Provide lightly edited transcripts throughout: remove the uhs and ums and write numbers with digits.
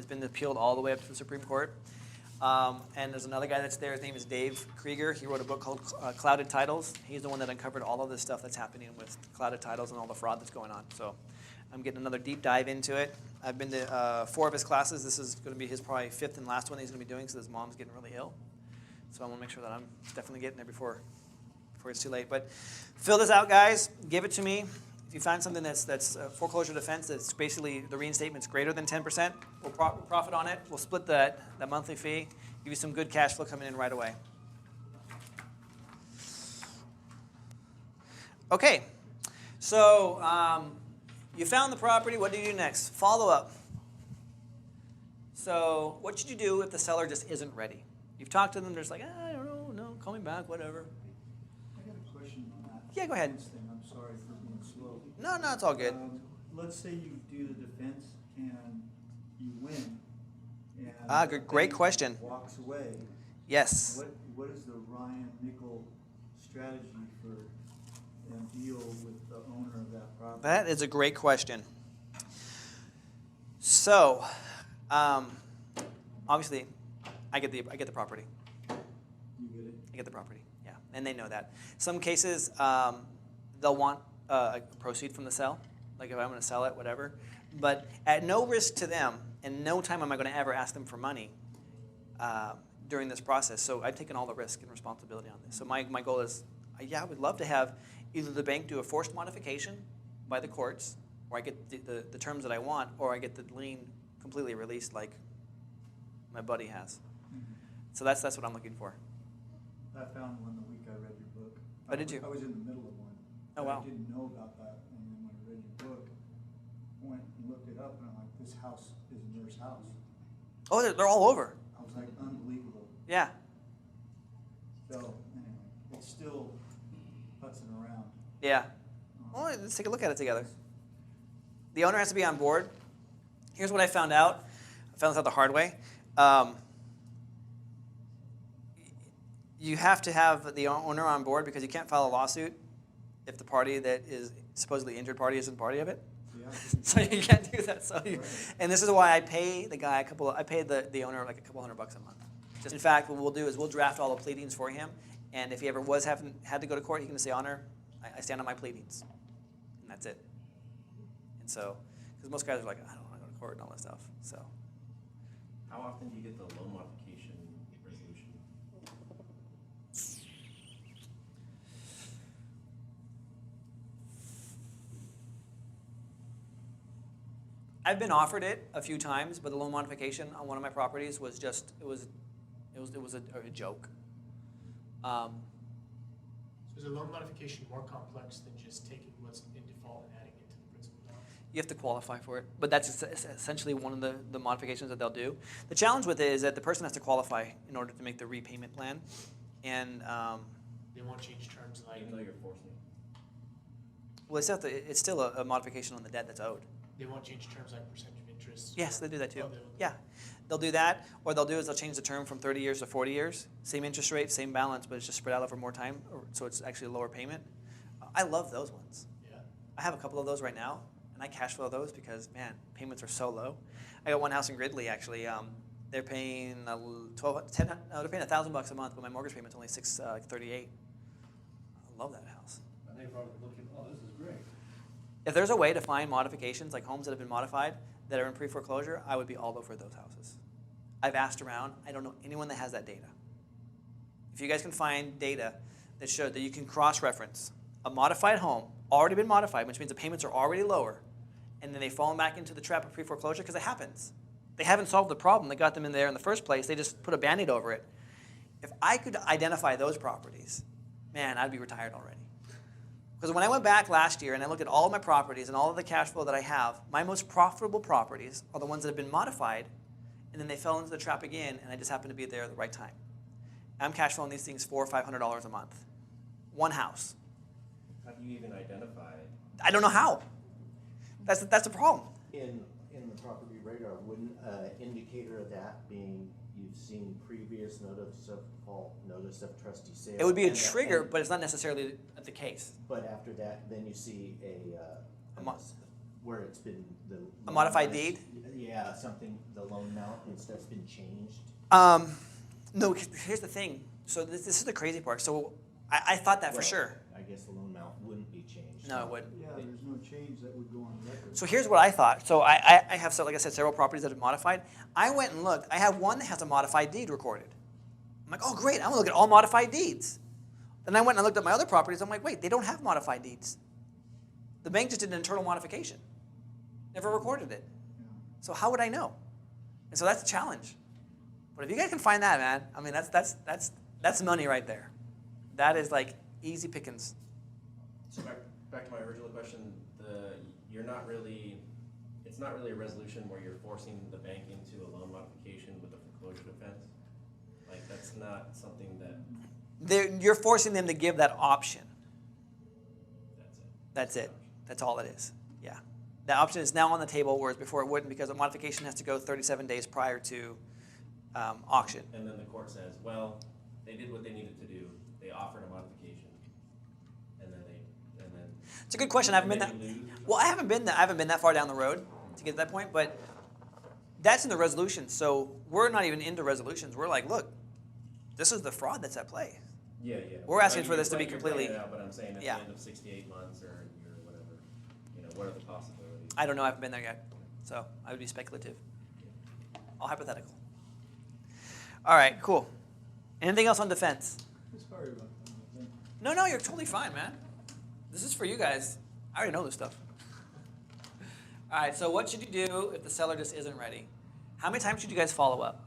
been appealed all the way up to the Supreme Court. And there's another guy that's there. His name is Dave Krieger. He wrote a book called Clouded Titles. He's the one that uncovered all of this stuff that's happening with clouded titles and all the fraud that's going on. So I'm getting another deep dive into it. I've been to 4 of his classes. This is going to be his probably 5th and last one he's going to be doing, so his mom's getting really ill. So I want to make sure that I'm definitely getting there before it's too late. But fill this out, guys. Give it to me. If you find something that's foreclosure defense, that's basically the reinstatement's greater than 10%, we'll profit on it. We'll split that monthly fee, give you some good cash flow coming in right away. Okay, so you found the property. What do you do next? Follow up. So what should you do if the seller just isn't ready? You've talked to them. They're just like, I don't know, no, call me back, whatever. I got a question on that. Yeah, go ahead. I'm sorry for being slow. No, it's all good. Let's say you do the defense and you win. And great question. Walks away. Yes. What is the Ryan Nickel strategy for a deal with the owner of that property? That is a great question. So, obviously, I get the property. You get it? I get the property, yeah, and they know that. Some cases, they'll want a proceed from the sale, like if I'm going to sell it, whatever. But at no risk to them, and no time am I going to ever ask them for money during this process. So I've taken all the risk and responsibility on this. So my goal is, I would love to have either the bank do a forced modification by the courts, or I get the terms that I want, or I get the lien completely released like my buddy has. So that's what I'm looking for. I found one the week I read your book. Oh, did you? I was in the middle of one. Oh, wow. I didn't know about that, and then when I read your book, I went and looked it up, and I'm like, this house is Nurse House. Oh, they're all over. I was like, unbelievable. Yeah. So, anyway, it's still putzing around. Yeah. Well, let's take a look at it together. The owner has to be on board. Here's what I found out. I found this out the hard way. You have to have the owner on board because you can't file a lawsuit if the party that is supposedly injured party isn't party of it. Yeah. So you can't do that. So and this is why I pay the guy I pay the owner like a couple $100 a month. Just in fact, what we'll do is we'll draft all the pleadings for him, and if he ever had to go to court, he can say, Honor, I stand on my pleadings, and that's it. And so, because most guys are like, I don't want to go to court and all that stuff. So. How often do you get the loan modification resolution? I've been offered it a few times, but the loan modification on one of my properties was just it was a joke. So is a loan modification more complex than just taking what's in default and adding it to the principal balance? You have to qualify for it, but that's essentially one of the modifications that they'll do. The challenge with it is that the person has to qualify in order to make the repayment plan, and They won't change terms like Even though you're forcing. well, it's still a modification on the debt that's owed. they won't change terms like percentage of interest. Yes, they do that too. Oh, they will. Yeah, they'll do that. What they'll do is they'll change the term from 30 years to 40 years. Same interest rate, same balance, but it's just spread out over more time, so it's actually a lower payment. I love those ones. Yeah. I have a couple of those right now, and I cash flow those because, man, payments are so low. I got one house in Gridley, actually. They're paying they're paying $1,000 a month, but my mortgage payment's only $638. I love that house. And they probably looking, oh, this is great. If there's a way to find modifications, like homes that have been modified, that are in pre-foreclosure, I would be all over those houses. I've asked around. I don't know anyone that has that data. If you guys can find data that show that you can cross-reference a modified home, already been modified, which means the payments are already lower, and then they fall back into the trap of pre-foreclosure, because it happens. They haven't solved the problem that got them in there in the first place. They just put a Band-Aid over it. If I could identify those properties, man, I'd be retired already. Because when I went back last year and I looked at all of my properties and all of the cash flow that I have, my most profitable properties are the ones that have been modified, and then they fell into the trap again, and I just happened to be there at the right time. I'm cash flowing these things $400 or $500 a month. One house. How do you even identify? I don't know how. That's the problem. In the property radar, wouldn't indicator of that being you've seen previous notice of default, notice of trustee sale? It would be a and trigger, and- but it's not necessarily the case. But after that, then you see a where it's been the. A modified loan deed? Yeah, something, the loan amount and stuff's been changed. No, here's the thing. So this is the crazy part. So I thought that for Well, sure. I guess the loan amount wouldn't be changed. No, it wouldn't. Yeah, there's no change that would go on record. So here's what I thought. So I have, so like I said, several properties that have modified. I went and looked. I have one that has a modified deed recorded. I'm like, oh, great. I'm going to look at all modified deeds. Then I went and I looked at my other properties. I'm like, wait, they don't have modified deeds. The bank just did an internal modification. Never recorded it. Yeah. So how would I know? And so that's a challenge. But if you guys can find that, man, I mean, that's money right there. That is like easy pickings. So back to my original question, it's not really a resolution where you're forcing the bank into a loan modification with a foreclosure defense. Like, that's not something that, You're forcing them to give that option. that's it. That's it. That's all it is. Yeah. That option is now on the table, whereas before it wouldn't, because a modification has to go 37 days prior to auction. And then the court says, well, they did what they needed to do. They offered a modification. And then It's a good question. I haven't been and that. then you lose. Well, I haven't been that far down the road to get to that point, but that's in the resolution. So we're not even into resolutions. We're like, look, this is the fraud that's at play. Yeah. We're asking Like, for this to be you're completely- playing it out, but I'm saying at Yeah. the end of 68 months or a year or whatever, what are the possibilities? I don't know. I haven't been there yet, so I would be speculative. All hypothetical. All right, cool. Anything else on defense? Sorry about that. I think. No, you're totally fine, man. This is for you guys. I already know this stuff. All right, so what should you do if the seller just isn't ready? How many times should you guys follow up?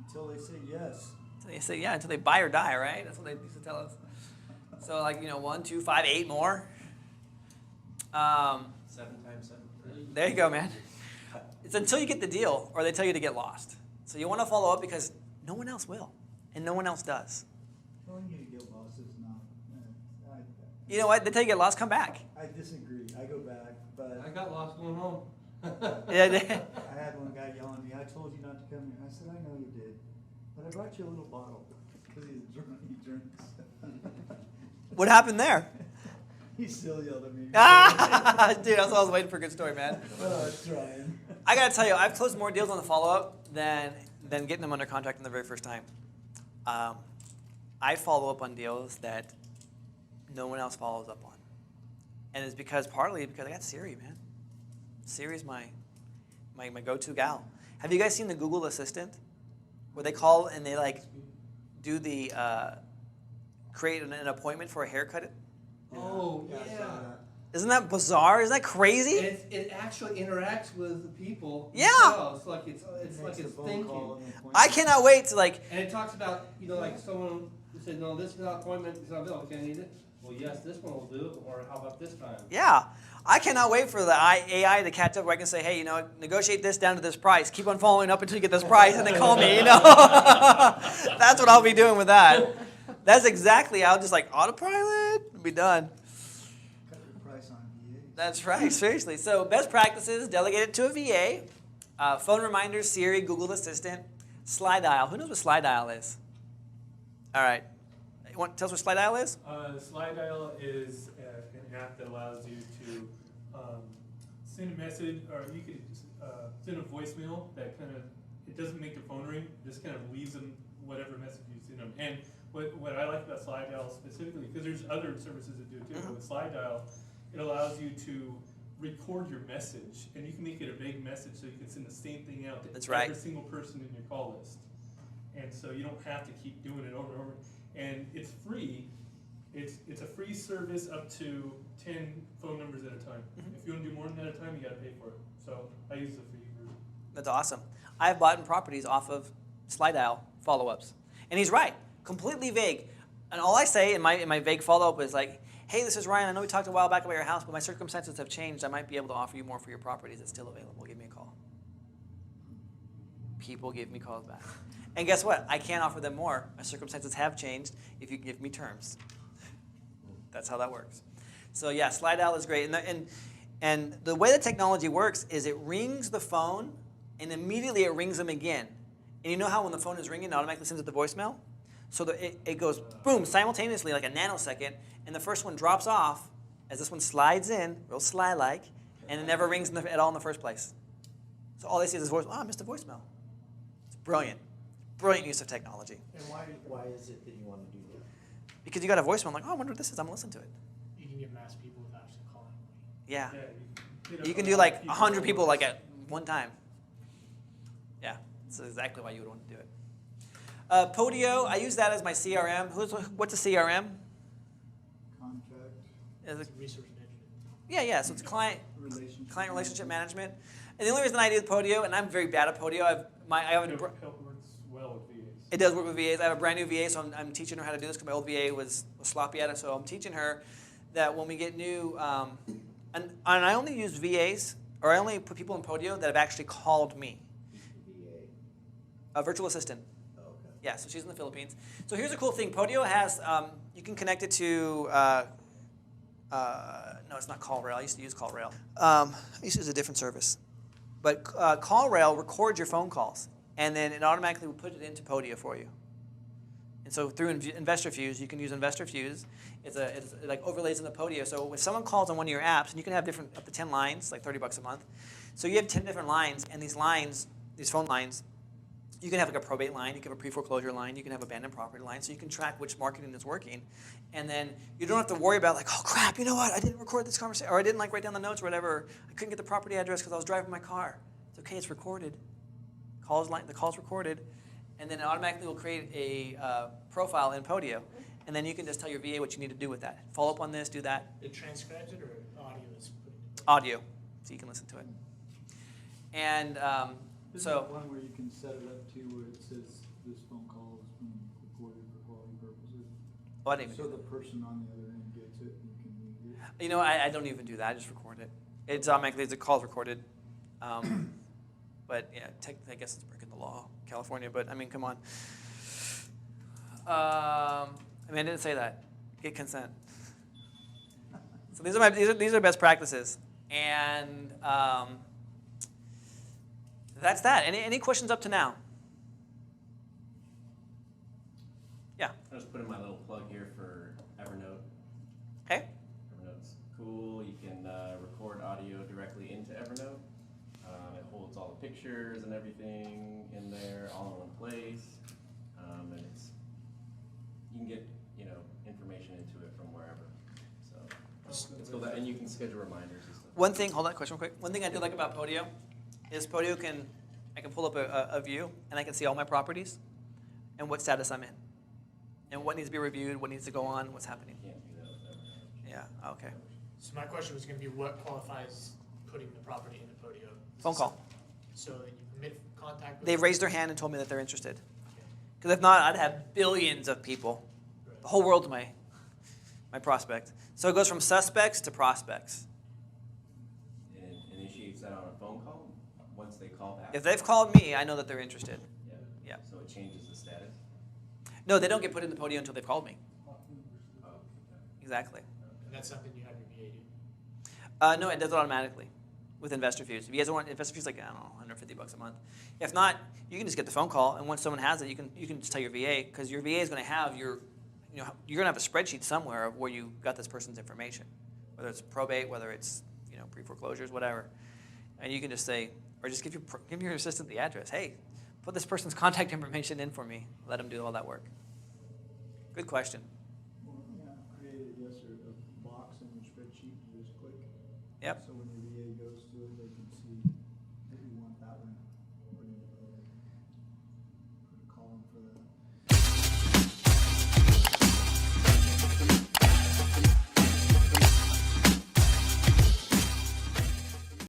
Until they say yes. So they say, yeah, until they buy or die, right? That's what they used to tell us. So, like, 1, 2, 5, 8 more. 7 times 7. There you go, man. It's until you get the deal or they tell you to get lost. So you want to follow up because no one else will, and no one else does. Telling you to get lost is not. You know what? They tell you to get lost, come back. I disagree. I go back, but I got lost going home. Yeah, I had one guy yelling at me. I told you not to come here. I said, I know you did, but I brought you a little bottle because he drinks. What happened there? He still yelled at me. Dude, I was waiting for a good story, man. Trying. I gotta tell you, I've closed more deals on the follow-up than getting them under contract in the very first time. I follow up on deals that no one else follows up on. And it's partly because I got Siri, man. Siri's my go-to gal. Have you guys seen the Google Assistant? Where they call and they do the, create an appointment for a haircut? Oh, I saw yeah. that. Isn't that bizarre? Isn't that crazy? It actually interacts with the people. Yeah. themselves. It's like it's Makes a phone thinking. call and appointment. I cannot wait to And it talks about, like someone said, no, this is not appointment, it's not available, can I need it? Well, yes, this one will do, or how about this time? Yeah. I cannot wait for the AI to catch up where I can say, hey, negotiate this down to this price. Keep on following up until you get this price, and then call me, That's what I'll be doing with that. That's exactly, I'll just autopilot, be done. Cut your price on VA. That's right, seriously. So best practices, delegate it to a VA. Phone reminders, Siri, Google Assistant, Slide Dial. Who knows what Slide Dial is? All right. You want to tell us what Slide Dial is? Slide Dial is an app that allows you to send a message, or you could send a voicemail that it doesn't make the phone ring, just kind of leaves them whatever message you send them. And what I like about Slide Dial specifically, because there's other services that do it too, but with Slide Dial, it allows you to record your message, and you can make it a big message so you can send the same thing out to That's right. every single person in your call list. And so you don't have to keep doing it over and over. And it's free. It's a free service up to 10 phone numbers at a time. If you want to do more than that at a time, you got to pay for it. So I use the free version. That's awesome. I've bought properties off of Slide Dial follow-ups. And he's right, completely vague. And all I say in my vague follow-up is hey, this is Ryan. I know we talked a while back about your house, but my circumstances have changed. I might be able to offer you more for your property. Is it still available? Give me a call. People give me calls back. And guess what? I can't offer them more. My circumstances have changed if you give me terms. That's how that works. So yeah, Slide Dial is great. And the way the technology works is it rings the phone, and immediately it rings them again. And you know how when the phone is ringing, it automatically sends it the voicemail? So it goes boom, simultaneously, like a nanosecond, and the first one drops off as this one slides in, real sly-like, and it never rings at all in the first place. So all they see is this voice. Oh, I missed a voicemail. It's brilliant. Brilliant use of technology. And Why is it that you wanna do that? Because you got a voicemail, like, oh, I wonder what this is. I'm going to listen to it. you can get mass people without actually calling. Yeah. Yeah, You can do like 100 people like at one time. Yeah, that's exactly why you would want to do it. Podio, I use that as my CRM. What's a CRM? Contract, Is it- It's research management. yeah, so it's client relationship. relationship management. And the only reason I do Podio, and I'm very bad at Podio, I have a, It works well with VAs. it does work with VAs. I have a brand new VA, so I'm teaching her how to do this because my old VA was sloppy at it. So I'm teaching her that when we get new, and I only use VAs, or I only put people in Podio that have actually called me. VA, A virtual assistant. okay. Yeah, so she's in the Philippines. So here's a cool thing. Podio has, you can connect it to, no, it's not CallRail. I used to use CallRail. I used to use a different service. But CallRail records your phone calls, and then it automatically will put it into Podio for you. And so through InvestorFuse, you can use InvestorFuse. It like overlays in the Podio. So if someone calls on one of your apps, and you can have different, up to 10 lines, like $30 a month. So you have 10 different lines, and these lines, these phone lines, you can have like a probate line, you can have a pre-foreclosure line, you can have abandoned property line, so you can track which marketing is working. And then you don't have to worry about like, oh crap, you know what, I didn't record this conversation, or I didn't like write down the notes or whatever, I couldn't get the property address because I was driving my car. It's okay, it's recorded. The call's recorded, and then it automatically will create a profile in Podio. And then you can just tell your VA what you need to do with that. Follow up on this, do that. It transcribes it, or audio is put into it? Audio, so you can listen to it. And Isn't so, there one where you can set it up to where it says this phone call is being recorded for quality purposes? oh, I didn't even So do the that. person on the other end gets it and can read it? You know, I don't even do that. I just record it. It's automatically, the call's recorded. But yeah, I guess it's breaking the law, California. But I mean, come on. I didn't say that. Get consent. So these are best practices, and that's that. Any questions up to now? Yeah. I just put in my little plug here for Evernote. Okay. Evernote's cool. You can record audio directly into Evernote. It holds all the pictures and everything in there, all in one place. And you can get information into it from wherever. So it's cool that, and you can schedule reminders and stuff. One thing, hold on, question real quick. One thing I do like about Podio is Podio I can pull up a view and I can see all my properties and what status I'm in and what needs to be reviewed, what needs to go on, what's happening. You can't do that with Evernote. Yeah, okay. So my question was gonna be, what qualifies putting the property into Podio? Phone call. So that you permit contact with? They've raised their hand and told me that they're interested. Because if not, I'd have billions of people. The whole world's my prospect. So it goes from suspects to prospects. And initiates that on a phone call once they call back. If they've called me, I know that they're interested. Yeah. Yeah. So it changes the status. No, they don't get put in the Podio until they've called me. Oh, okay. Exactly. And that's something you have your VA do? No, it does it automatically with InvestorFuse. If you guys want InvestorFuse, like, I don't know, $150 a month. If not, you can just get the phone call, and once someone has it, you can just tell your VA, because your VA is going to have you're going to have a spreadsheet somewhere of where you got this person's information, whether it's probate, whether it's pre-foreclosures, whatever. And you can just say, or just give your assistant the address. Hey, put this person's contact information in for me. Let them do all that work. Good question. Well, yeah, create a box in your spreadsheet, you just click. Yep. So